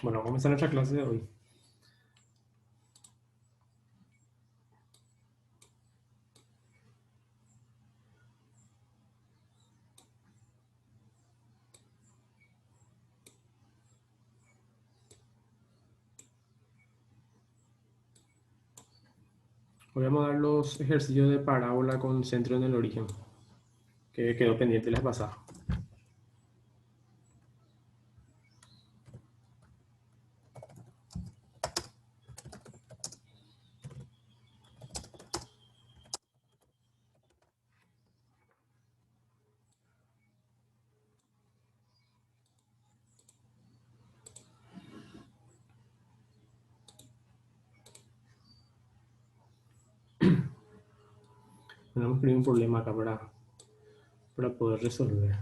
Bueno, vamos a empezar nuestra clase de hoy. Hoy vamos a dar los ejercicios de parábola con centro en el origen, que quedó pendiente la pasada. Tenemos que un problema acá para poder resolver.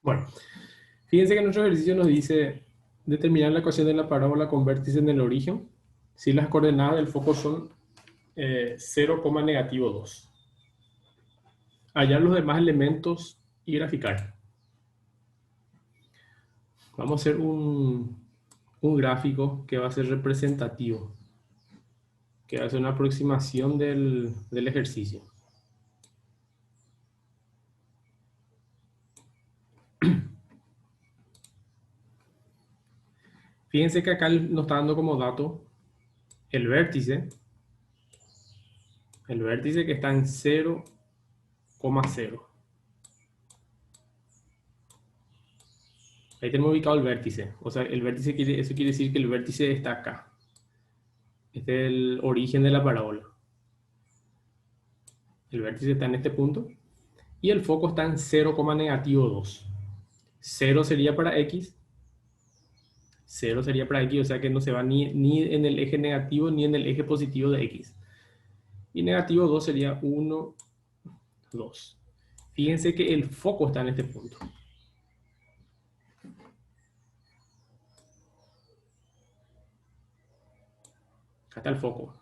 Bueno, fíjense que nuestro ejercicio nos dice determinar la ecuación de la parábola con vértice en el origen si las coordenadas del foco son 0, negativo 2. Hallar los demás elementos y graficar. Vamos a hacer un gráfico que va a ser representativo, que va a ser una aproximación del ejercicio. Fíjense que acá nos está dando como dato el vértice que está en 0,0. Ahí tenemos ubicado el vértice. O sea, eso quiere decir que el vértice está acá. Este es el origen de la parábola. El vértice está en este punto. Y el foco está en 0, negativo 2. 0 sería para X. 0 sería para X, o sea que no se va ni en el eje negativo ni en el eje positivo de X. Y negativo 2 sería 1, 2. Fíjense que el foco está en este punto. Acá está el foco.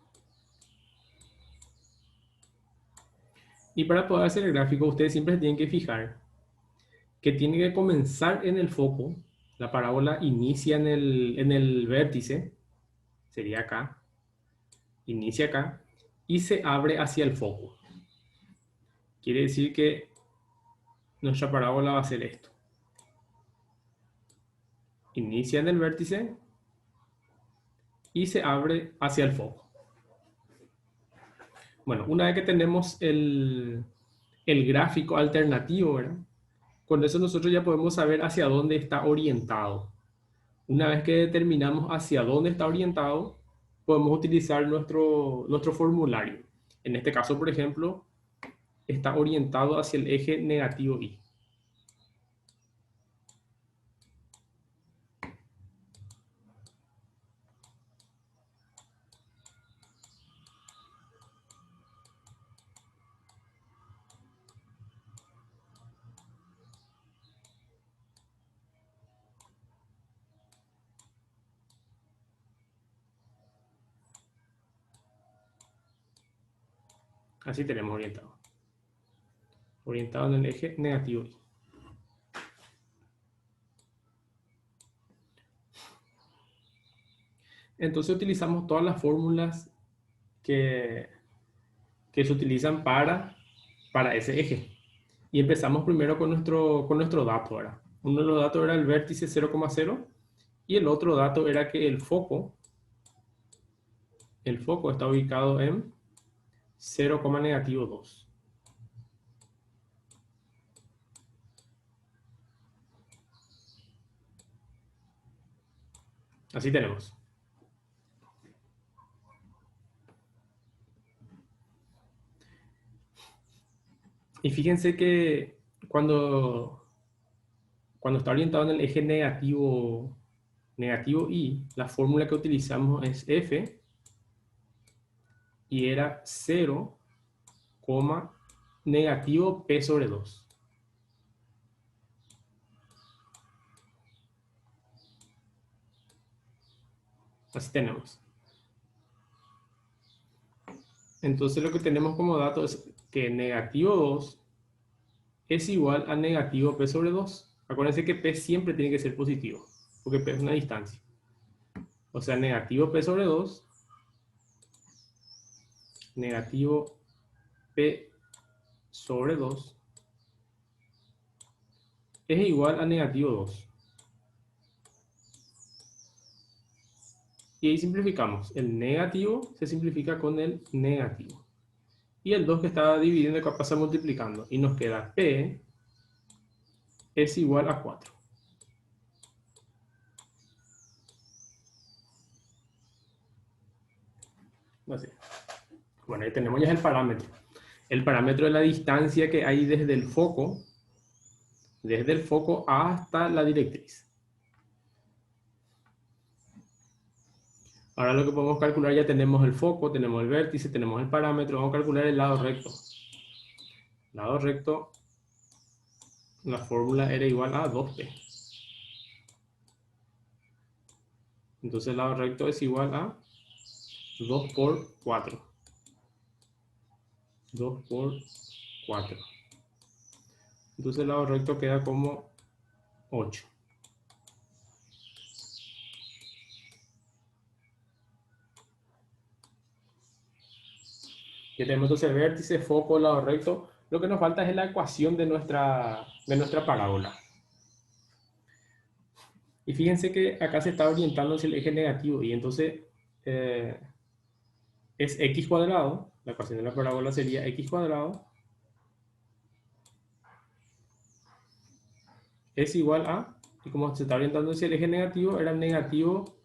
Y para poder hacer el gráfico, ustedes siempre tienen que fijar que tiene que comenzar en el foco. La parábola inicia en el vértice, sería acá, inicia acá, y se abre hacia el foco. Quiere decir que nuestra parábola va a ser esto. Inicia en el vértice y se abre hacia el foco. Bueno, una vez que tenemos el gráfico alternativo, ¿verdad? Con eso nosotros ya podemos saber hacia dónde está orientado. Una vez que determinamos hacia dónde está orientado, podemos utilizar nuestro formulario. En este caso, por ejemplo, está orientado hacia el eje negativo y. Así tenemos orientado. Orientado en el eje negativo y. Entonces utilizamos todas las fórmulas que se utilizan para ese eje. Y empezamos primero con nuestro dato, ¿verdad? Uno de los datos era el vértice 0,0 y el otro dato era que el foco está ubicado en 0,2. Así tenemos. Y fíjense que cuando está orientado en el eje negativo y, la fórmula que utilizamos es F y era 0, negativo P sobre 2. Así tenemos. Entonces lo que tenemos como dato es que negativo 2 es igual a negativo P sobre 2. Acuérdense que P siempre tiene que ser positivo, porque P es una distancia. O sea, negativo P sobre 2, negativo P sobre 2 es igual a negativo 2. Y ahí simplificamos. El negativo se simplifica con el negativo. Y el 2 que estaba dividiendo acá pasa multiplicando. Y nos queda P es igual a 4. Así. Bueno, ahí tenemos ya el parámetro. El parámetro de la distancia que hay desde el foco hasta la directriz. Ahora lo que podemos calcular, ya tenemos el foco, tenemos el vértice, tenemos el parámetro. Vamos a calcular el lado recto. Lado recto, la fórmula era igual a 2p. Entonces el lado recto es igual a 2 por 4. 2 por 4. Entonces el lado recto queda como 8. Ya tenemos entonces el vértice, foco, lado recto. Lo que nos falta es la ecuación de nuestra parábola. Y fíjense que acá se está orientando hacia el eje negativo y entonces es x cuadrado. La ecuación de la parábola sería x cuadrado es igual a, y como se está orientando hacia el eje negativo, era negativo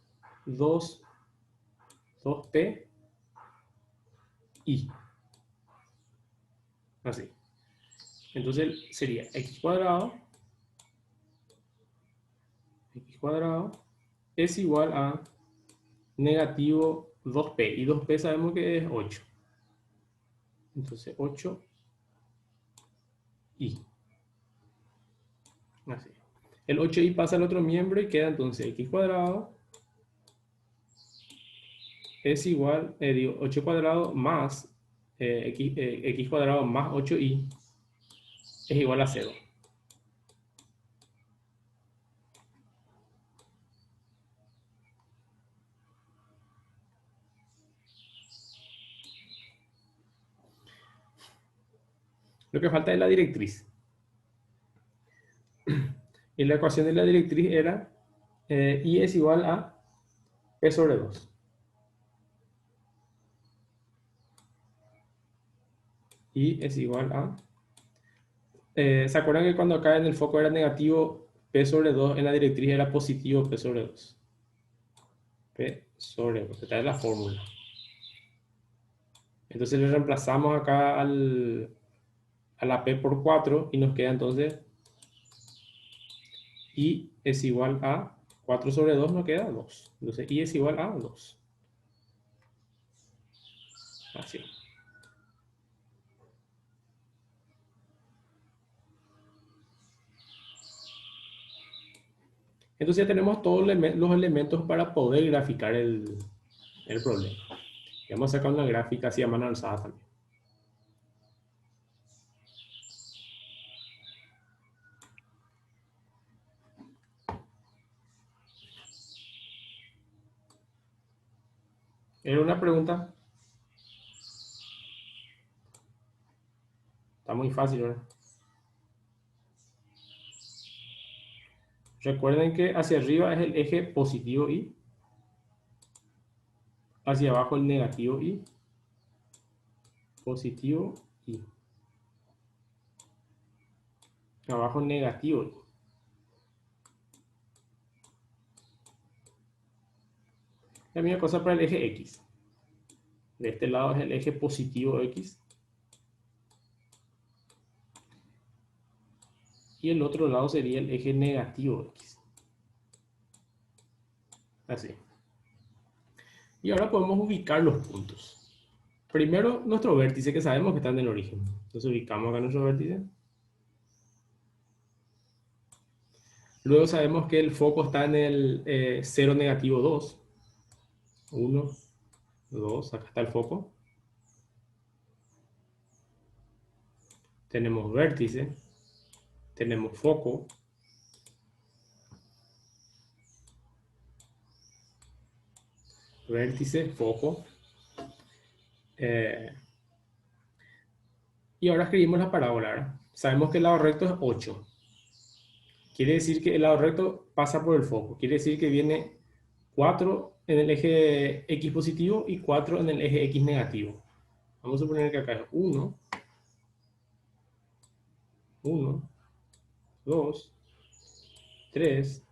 2p y. Así. Entonces sería x cuadrado es igual a negativo 2p. Y 2p sabemos que es 8. Entonces 8 y. Así. El 8y pasa al otro miembro y queda entonces x cuadrado es igual, 8 cuadrado más x cuadrado más 8y es igual a 0. Lo que falta es la directriz. Y la ecuación de la directriz era y es igual a p sobre 2. Y es igual a... ¿se acuerdan que cuando acá en el foco era negativo p sobre 2, en la directriz era positivo p sobre 2? P sobre 2, esta es la fórmula. Entonces le reemplazamos acá a la p por 4 y nos queda entonces y es igual a 4 sobre 2, nos queda 2. Entonces y es igual a 2. Así. Entonces ya tenemos todos los elementos para poder graficar el problema. Y vamos a sacar una gráfica así a mano alzada también. Era una pregunta. Está muy fácil, ¿verdad? Recuerden que hacia arriba es el eje positivo y hacia abajo el negativo y positivo y abajo negativo y. La misma cosa para el eje X. De este lado es el eje positivo X. Y el otro lado sería el eje negativo X. Así. Y ahora podemos ubicar los puntos. Primero, nuestro vértice, que sabemos que está en el origen. Entonces ubicamos acá nuestro vértice. Luego sabemos que el foco está en el 0, negativo 2. 1, 2, acá está el foco. Tenemos vértice. Tenemos foco. Vértice, foco. Y ahora escribimos la parábola, ¿verdad? Sabemos que el lado recto es 8. Quiere decir que el lado recto pasa por el foco. Quiere decir que viene 4 en el eje X positivo y 4 en el eje X negativo. Vamos a suponer que acá es 1, 1, 2, 3,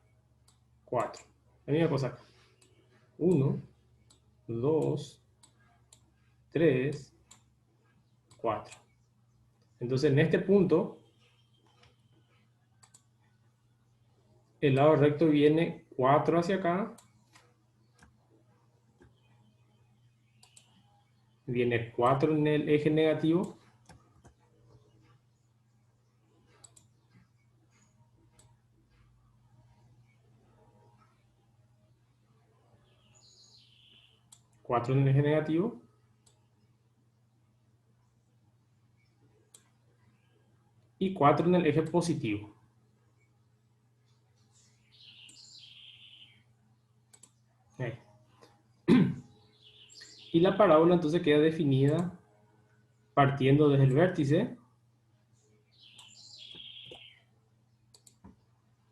4. La misma cosa acá. 1, 2, 3, 4. Entonces en este punto, el lado recto viene 4 hacia acá. Viene 4 en el eje negativo. Cuatro en el eje negativo. Y 4 en el eje positivo. Ahí. Y la parábola entonces queda definida partiendo desde el vértice.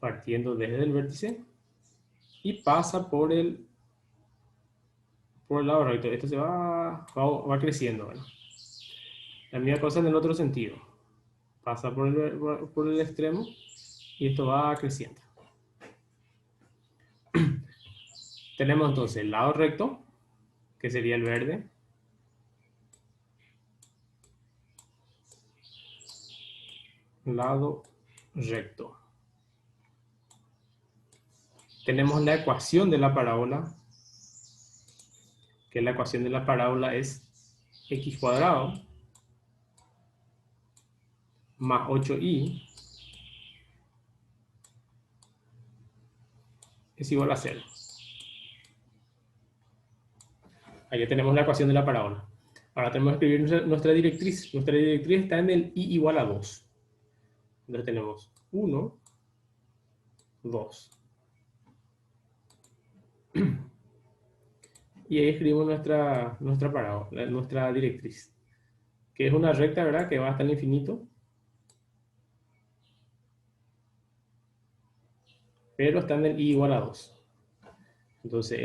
Partiendo desde el vértice. Y pasa por el lado recto. Esto se va creciendo. ¿Verdad? La misma cosa en el otro sentido. Pasa por el extremo y esto va creciendo. Tenemos entonces el lado recto, que sería el verde. Lado recto. Tenemos la ecuación de la parábola, que la ecuación de la parábola es x cuadrado más 8y es igual a 0. Ahí tenemos la ecuación de la parábola. Ahora tenemos que escribir nuestra directriz. Nuestra directriz está en el y igual a 2. Entonces tenemos 1, 2. Y ahí escribimos nuestra parábola, nuestra directriz. Que es una recta, ¿verdad? Que va hasta el infinito. Pero está en el y igual a 2. Entonces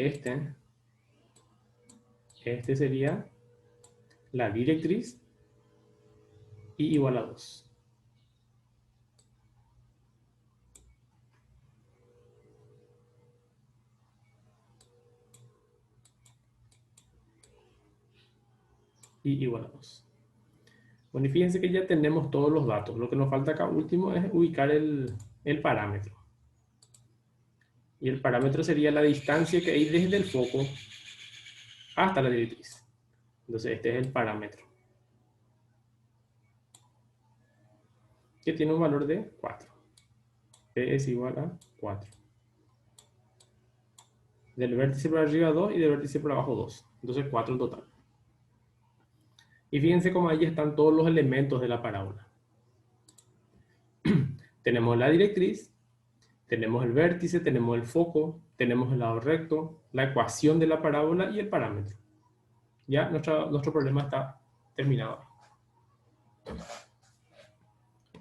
este sería la directriz y igual a 2. Y igual a 2. Bueno, y fíjense que ya tenemos todos los datos. Lo que nos falta acá último es ubicar el parámetro. Y el parámetro sería la distancia que hay desde el foco hasta la directriz. Entonces este es el parámetro, que tiene un valor de 4. P es igual a 4. Del vértice por arriba 2 y del vértice por abajo 2. Entonces 4 en total. Y fíjense cómo ahí están todos los elementos de la parábola. Tenemos la directriz, tenemos el vértice, tenemos el foco, tenemos el lado recto, la ecuación de la parábola y el parámetro. Ya nuestro problema está terminado.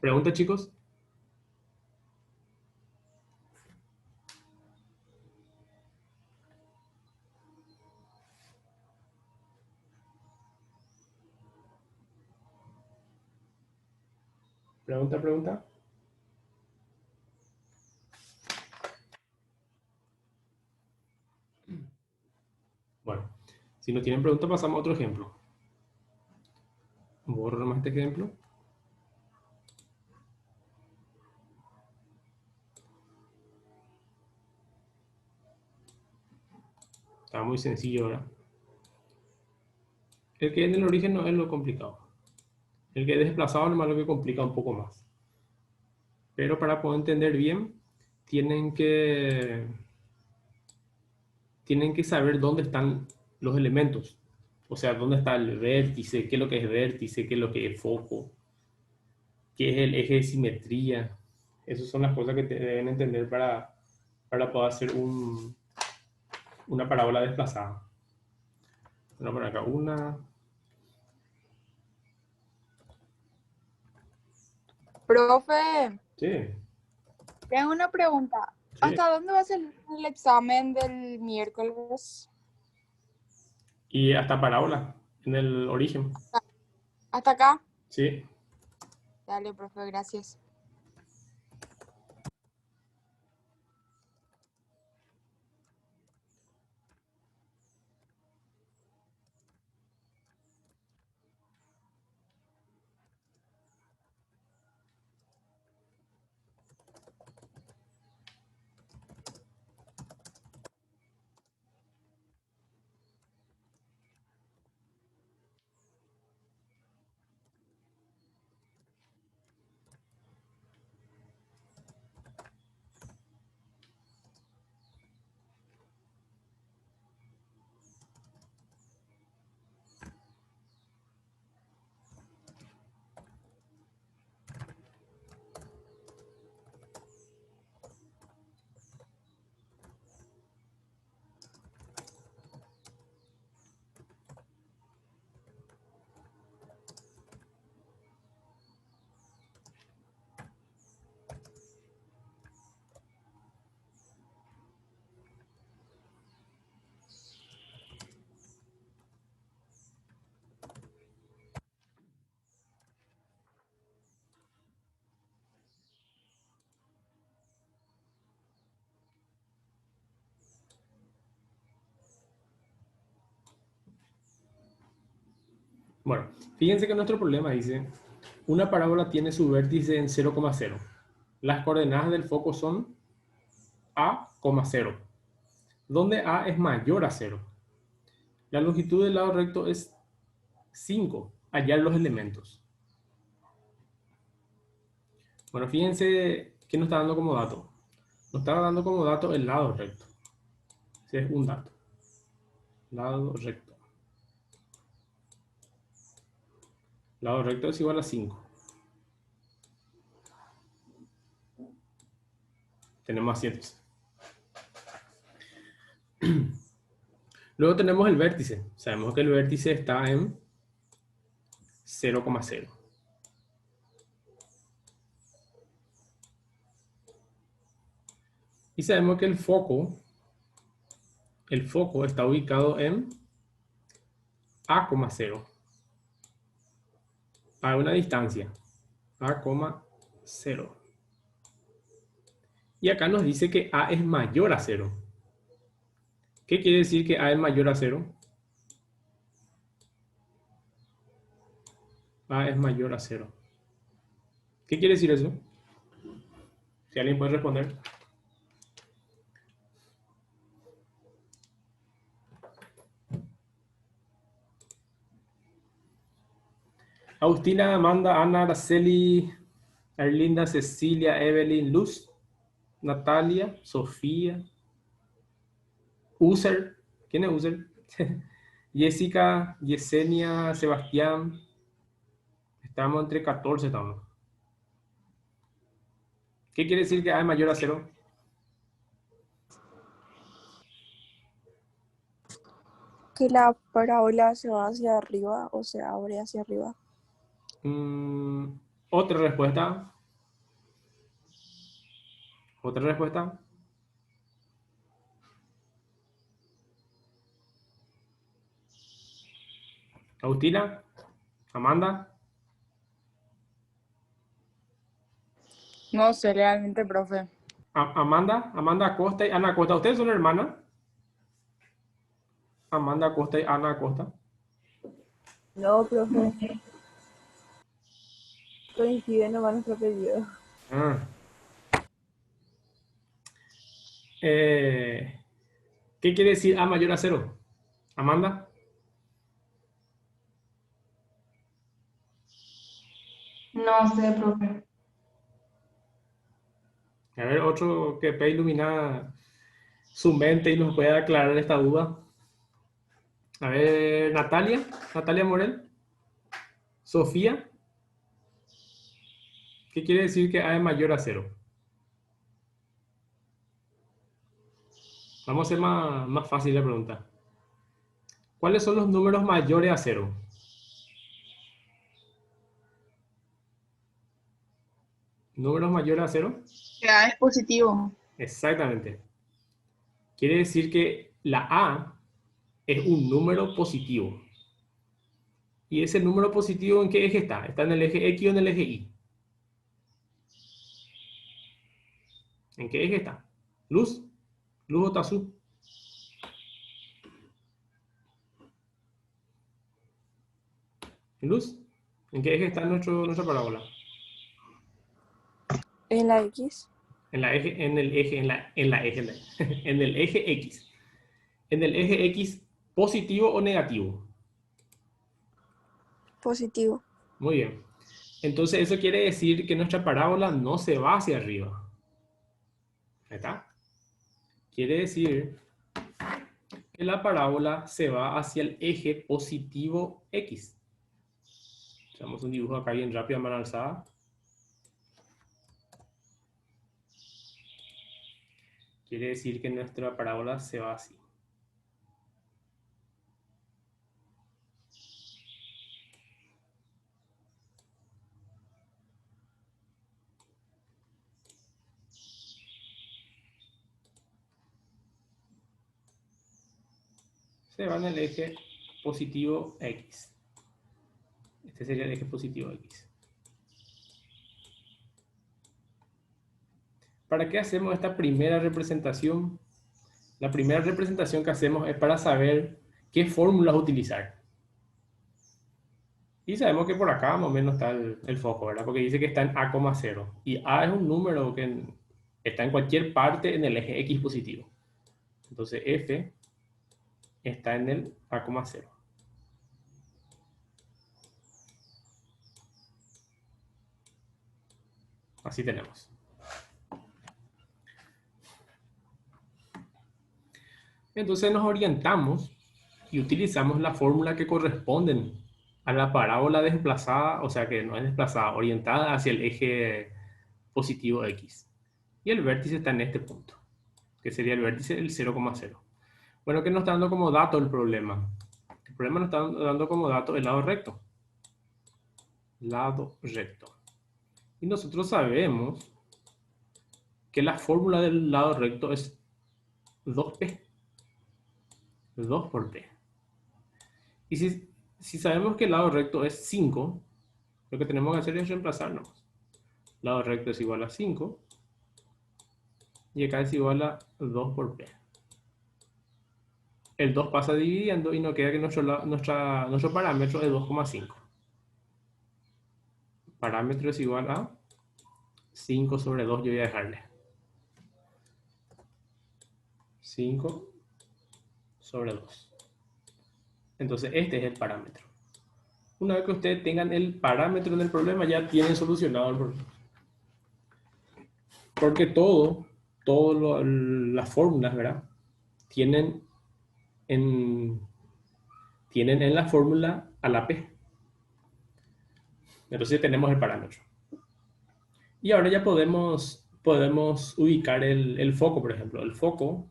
¿Pregunta, chicos? Pregunta. Bueno, si no tienen pregunta, pasamos a otro ejemplo. Borro más este ejemplo. Está muy sencillo ahora. El que es del origen no es lo complicado. El que es desplazado nomás lo que complica un poco más. Pero para poder entender bien, tienen que, tienen que saber dónde están los elementos. O sea, dónde está el vértice, qué es lo que es vértice, qué es lo que es foco, qué es el eje de simetría. Esas son las cosas que deben entender para poder hacer una parábola desplazada. Bueno, por acá una. Profe, Sí, tengo una pregunta. sí. ¿Hasta dónde va a ser el examen del miércoles? Y hasta parábola en el origen. ¿Hasta acá? Sí. Dale, profe, gracias. Bueno, fíjense que nuestro problema dice, una parábola tiene su vértice en 0,0. Las coordenadas del foco son a, 0, donde a es mayor a 0. La longitud del lado recto es 5. Hallar los elementos. Bueno, fíjense que nos está dando como dato. Nos está dando como dato el lado recto. Ese es un dato. Lado recto. Lado recto es igual a 5. Tenemos asientos. Luego tenemos el vértice. Sabemos que el vértice está en 0,0. Y sabemos que el foco está ubicado en A,0. A una distancia. A,0. Y acá nos dice que A es mayor a 0. ¿Qué quiere decir que A es mayor a 0? A es mayor a 0. ¿Qué quiere decir eso? Si alguien puede responder. Agustina, Amanda, Ana, Araceli, Erlinda, Cecilia, Evelyn, Luz, Natalia, Sofía, User. ¿Quién es User? Jessica, Yesenia, Sebastián. Estamos entre 14. Estamos. ¿Qué quiere decir que A es mayor a 0? que la parábola se va hacia arriba o se abre hacia arriba. Otra respuesta. Otra respuesta. Agustina, Amanda. No sé realmente, profe. Amanda Acosta y Ana Acosta. ¿Ustedes son hermanas? Amanda Acosta y Ana Acosta. No, profe. Coincide nomás nuestro apellido. Ah. ¿Qué quiere decir A mayor a 0? Amanda. No sé, profe. A ver, otro que pueda iluminar su mente y nos pueda aclarar esta duda. A ver, Natalia Morel. Sofía. ¿Qué quiere decir que A es mayor a 0? Vamos a hacer más fácil la pregunta. ¿Cuáles son los números mayores a 0? ¿Números mayores a 0? Ya es positivo. Exactamente. Quiere decir que la A es un número positivo. ¿Y ese número positivo en qué eje está? ¿Está en el eje X o en el eje Y? ¿En qué eje está? ¿Luz? ¿Luz o Tazú? ¿Luz? ¿En qué eje está nuestra parábola? En la X. En el eje, en el eje X. En el eje X, ¿positivo o negativo? Positivo. Muy bien. Entonces eso quiere decir que nuestra parábola no se va hacia arriba. ¿Ahí está? Quiere decir que la parábola se va hacia el eje positivo X. Hacemos un dibujo acá bien rápido a mano alzada. Quiere decir que nuestra parábola se va así. Se va en el eje positivo X. Este sería el eje positivo X. ¿Para qué hacemos esta primera representación? La primera representación que hacemos es para saber qué fórmulas utilizar. Y sabemos que por acá más o menos está el foco, ¿verdad? Porque dice que está en A, 0. Y A es un número que está en cualquier parte en el eje X positivo. Entonces F está en el A, 0. Así tenemos. Entonces nos orientamos y utilizamos la fórmula que corresponden a la parábola desplazada, o sea que no es desplazada, orientada hacia el eje positivo X. Y el vértice está en este punto, que sería el vértice del 0,0. Bueno, ¿qué nos está dando como dato el problema? El problema nos está dando como dato el lado recto. Lado recto. Y nosotros sabemos que la fórmula del lado recto es 2p. 2 por p. Y si sabemos que el lado recto es 5, lo que tenemos que hacer es reemplazarnos. Lado recto es igual a 5. Y acá es igual a 2 por p. El 2 pasa dividiendo y nos queda que nuestro parámetro es 2,5. Parámetro es igual a 5 sobre 2, yo voy a dejarle. 5 sobre 2. Entonces este es el parámetro. Una vez que ustedes tengan el parámetro en el problema, ya tienen solucionado el problema. Porque todas las fórmulas, ¿verdad? Tienen en la fórmula a la P. Entonces tenemos el parámetro. Y ahora ya podemos ubicar el foco, por ejemplo. El foco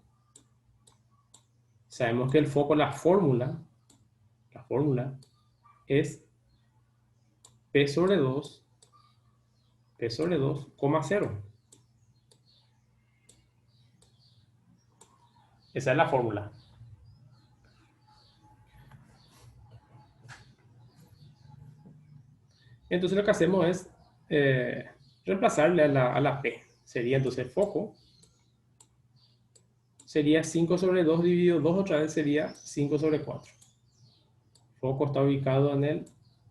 sabemos que el foco, la fórmula es P sobre 2, coma 0. Esa es la fórmula. Entonces lo que hacemos es reemplazarle a la P. Sería entonces el foco. Sería 5 sobre 2 dividido 2 otra vez sería 5 sobre 4. Foco está ubicado en el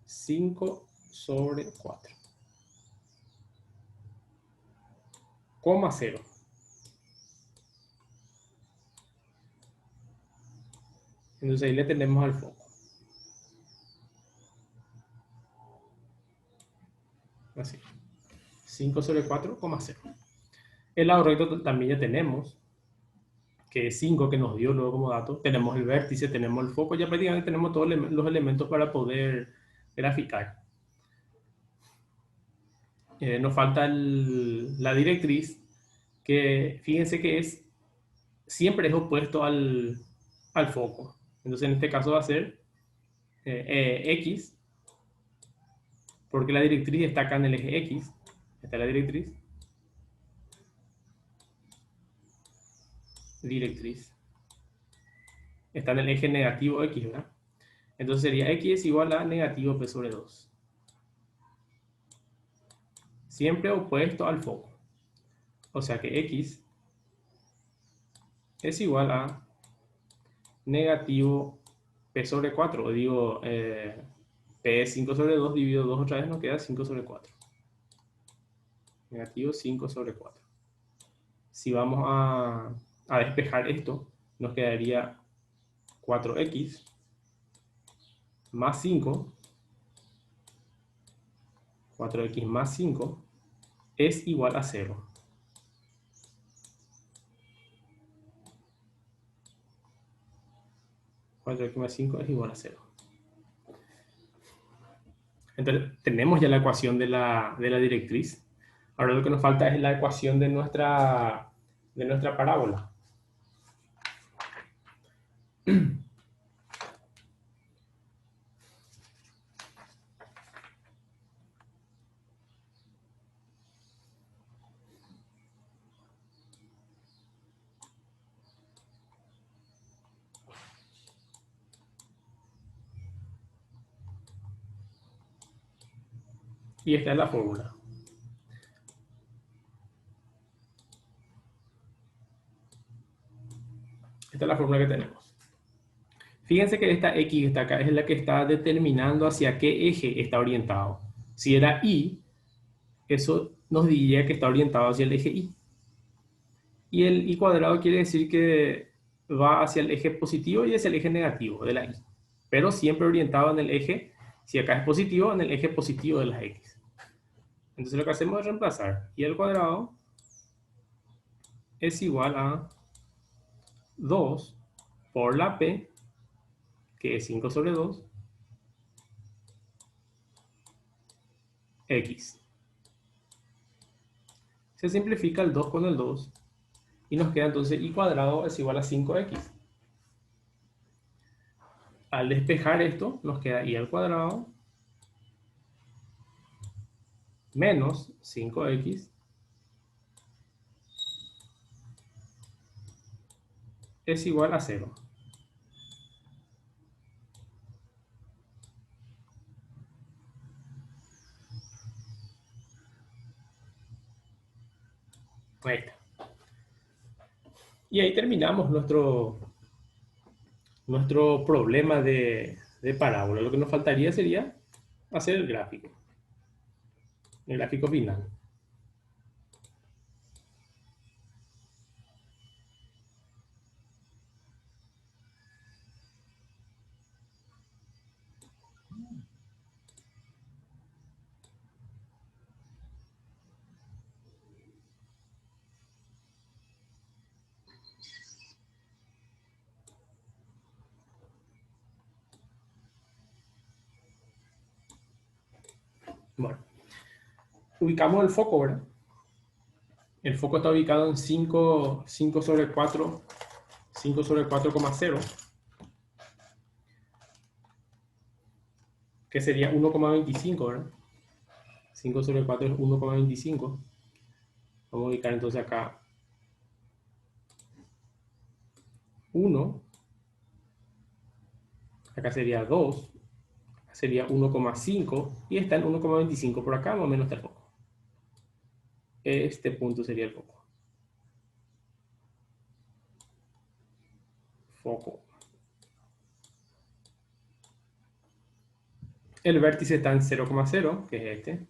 5 sobre 4. Coma 0. Entonces ahí le tenemos al foco. Así. 5 sobre 4, coma 0. El lado recto también ya tenemos, que es 5 que nos dio luego como dato. Tenemos el vértice, tenemos el foco, ya prácticamente tenemos todos los elementos para poder graficar. Nos falta la directriz, que fíjense que siempre es opuesto al foco. Entonces en este caso va a ser X, porque la directriz está acá en el eje X. Esta es la directriz. Está en el eje negativo X, ¿verdad? Entonces sería X es igual a negativo P sobre 2. Siempre opuesto al foco. O sea que X es igual a negativo P sobre 4. O digo, P es 5 sobre 2 dividido 2 otra vez nos queda 5 sobre 4. Negativo 5 sobre 4. Si vamos a despejar esto, nos quedaría 4x más 5. 4x más 5 es igual a 0. X más 5 es igual a 0. Entonces, tenemos ya la ecuación de la directriz. Ahora lo que nos falta es la ecuación de nuestra parábola. Y esta es la fórmula. Esta es la fórmula que tenemos. Fíjense que esta X que está acá es la que está determinando hacia qué eje está orientado. Si era Y, eso nos diría que está orientado hacia el eje Y. Y el Y cuadrado quiere decir que va hacia el eje positivo y hacia el eje negativo de la Y. Pero siempre orientado en el eje, si acá es positivo, en el eje positivo de las X. Entonces lo que hacemos es reemplazar. Y al cuadrado es igual a 2 por la P, que es 5 sobre 2, X. Se simplifica el 2 con el 2 y nos queda entonces Y cuadrado es igual a 5X. Al despejar esto, nos queda Y al cuadrado menos 5X es igual a 0. Ahí está. Y ahí terminamos nuestro problema de parábola. Lo que nos faltaría sería hacer el gráfico final. Bueno, ubicamos el foco, ¿verdad? El foco está ubicado en 5 sobre 4 5 sobre 4,0, que sería 1,25, ¿verdad? 5 sobre 4 es 1,25. Vamos a ubicar entonces acá 1, acá sería 2, sería 1,5 y está en 1,25 por acá, más o menos está el foco. Este punto sería el foco. Foco. El vértice está en 0,0, que es este.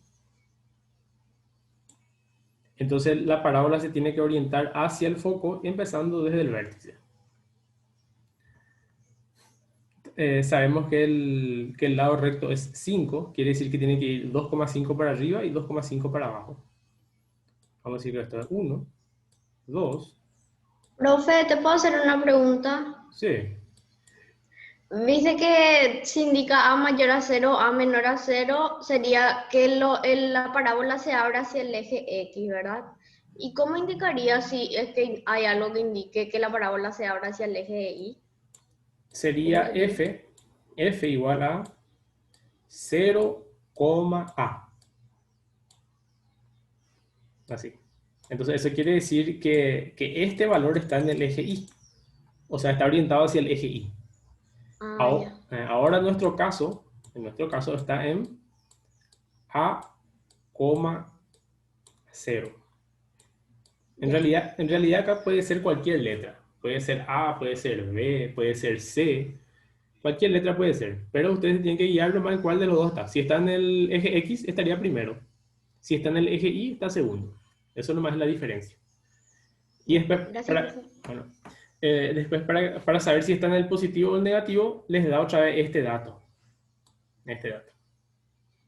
Entonces la parábola se tiene que orientar hacia el foco empezando desde el vértice. Sabemos que el lado recto es 5, quiere decir que tiene que ir 2,5 para arriba y 2,5 para abajo. Vamos a decir que esto es 1, 2, Profe, ¿te puedo hacer una pregunta? sí, Dice que si indica A mayor a 0, A menor a 0, sería que la parábola se abra hacia el eje X, ¿verdad? ¿Y cómo indicaría si es que hay algo que indique que la parábola se abra hacia el eje Y? sería f igual a 0, A. Así. Entonces eso quiere decir que este valor está en el eje Y. O sea, está orientado hacia el eje Y. Ah, ya. Ahora en nuestro caso está en A, 0. En realidad acá puede ser cualquier letra. Puede ser A, puede ser B, puede ser C. Cualquier letra puede ser. Pero ustedes tienen que guiar nomás en cuál de los dos está. Si está en el eje X, estaría primero. Si está en el eje Y, está segundo. Eso nomás es la diferencia. Y después, Gracias, profe. después para saber si está en el positivo o el negativo, les da otra vez este dato.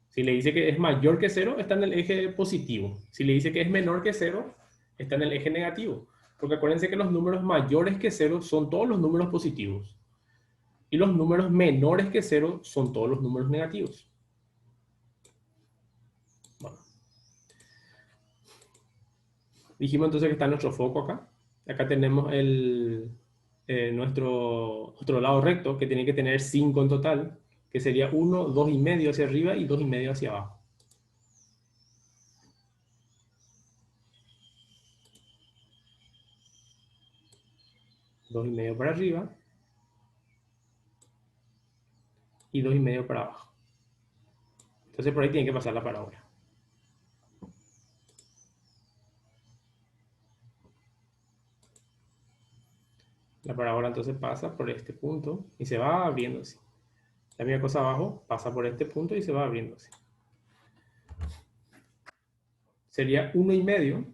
Si le dice que es mayor que 0, está en el eje positivo. Si le dice que es menor que 0, está en el eje negativo. Porque acuérdense que los números mayores que 0 son todos los números positivos. Y los números menores que 0 son todos los números negativos. Bueno. Dijimos entonces que está nuestro foco acá. Acá tenemos nuestro otro lado recto, que tiene que tener 5 en total, que sería 1, 2,5 hacia arriba y 2,5 hacia abajo. Dos y medio para arriba y 2,5 para abajo. Entonces por ahí tiene que pasar la parábola. La parábola entonces pasa por este punto y se va abriendo así. La misma cosa abajo, pasa por este punto y se va abriendo así. Sería 1,5,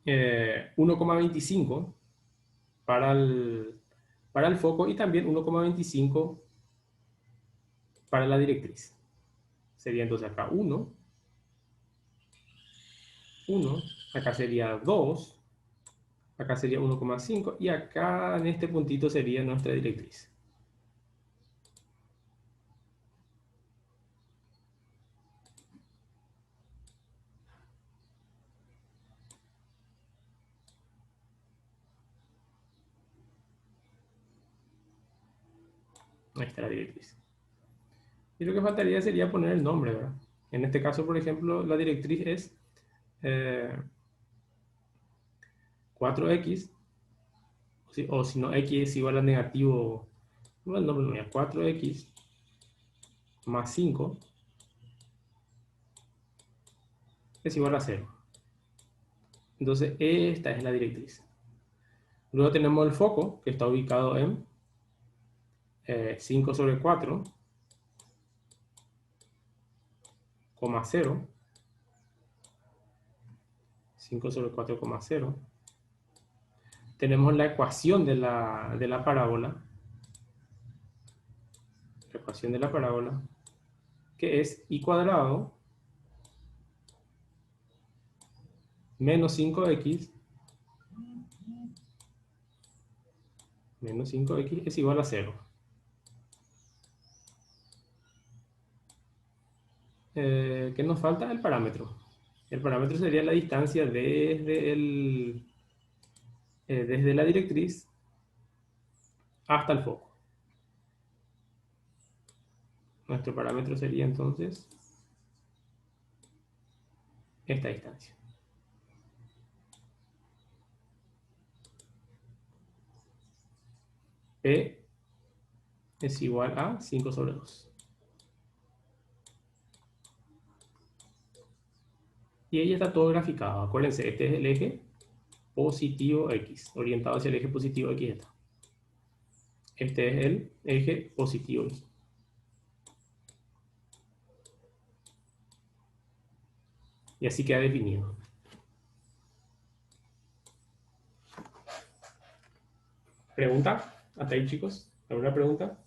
1,25 para el foco y también 1,25 para la directriz. Sería entonces acá 1, acá sería 2, acá sería 1,5 y acá en este puntito sería nuestra directriz. Ahí está la directriz. Y lo que faltaría sería poner el nombre, ¿verdad? En este caso, por ejemplo, la directriz es 4x, o si no, x es igual a negativo, no, el nombre no es 4x más 5 es igual a 0. Entonces, esta es la directriz. Luego tenemos el foco, que está ubicado en 5 sobre 4, 0. 5 sobre 4,0. Tenemos la ecuación de la parábola. La ecuación de la parábola, que es y cuadrado menos 5x es igual a 0. ¿Qué nos falta? El parámetro. El parámetro sería la distancia desde la directriz hasta el foco. Nuestro parámetro sería entonces esta distancia. P es igual a 5 sobre 2. Y ahí está todo graficado. Acuérdense, este es el eje positivo X, orientado hacia el eje positivo X. Este es el eje positivo Y. Y así queda definido. ¿Pregunta? ¿Hasta ahí, chicos? ¿Alguna pregunta?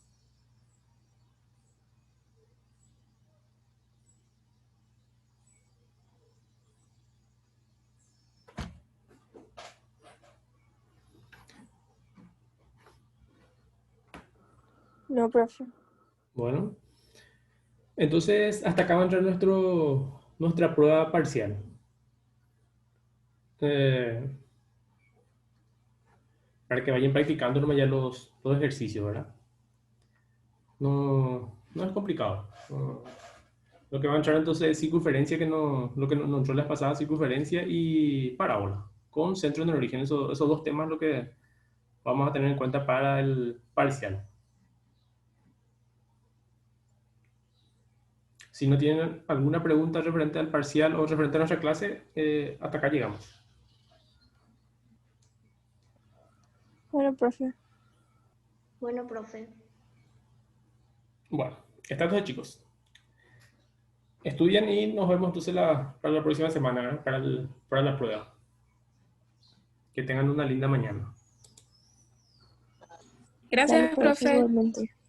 No, profe. Bueno. Entonces, hasta acá va a entrar nuestra prueba parcial. Para que vayan practicando nomás ya los ejercicios, ¿verdad? No es complicado. Lo que va a entrar entonces es circunferencia, lo que no entró la pasada, circunferencia y parábola, con centro en el origen. Esos dos temas lo que vamos a tener en cuenta para el parcial. Si no tienen alguna pregunta referente al parcial o referente a nuestra clase, hasta acá llegamos. Bueno, profe. Bueno, profe. Bueno, está todo, chicos. Estudian y nos vemos entonces para la próxima semana, ¿verdad? Para la prueba. Que tengan una linda mañana. Gracias, Vale, profe, profe. igualmente.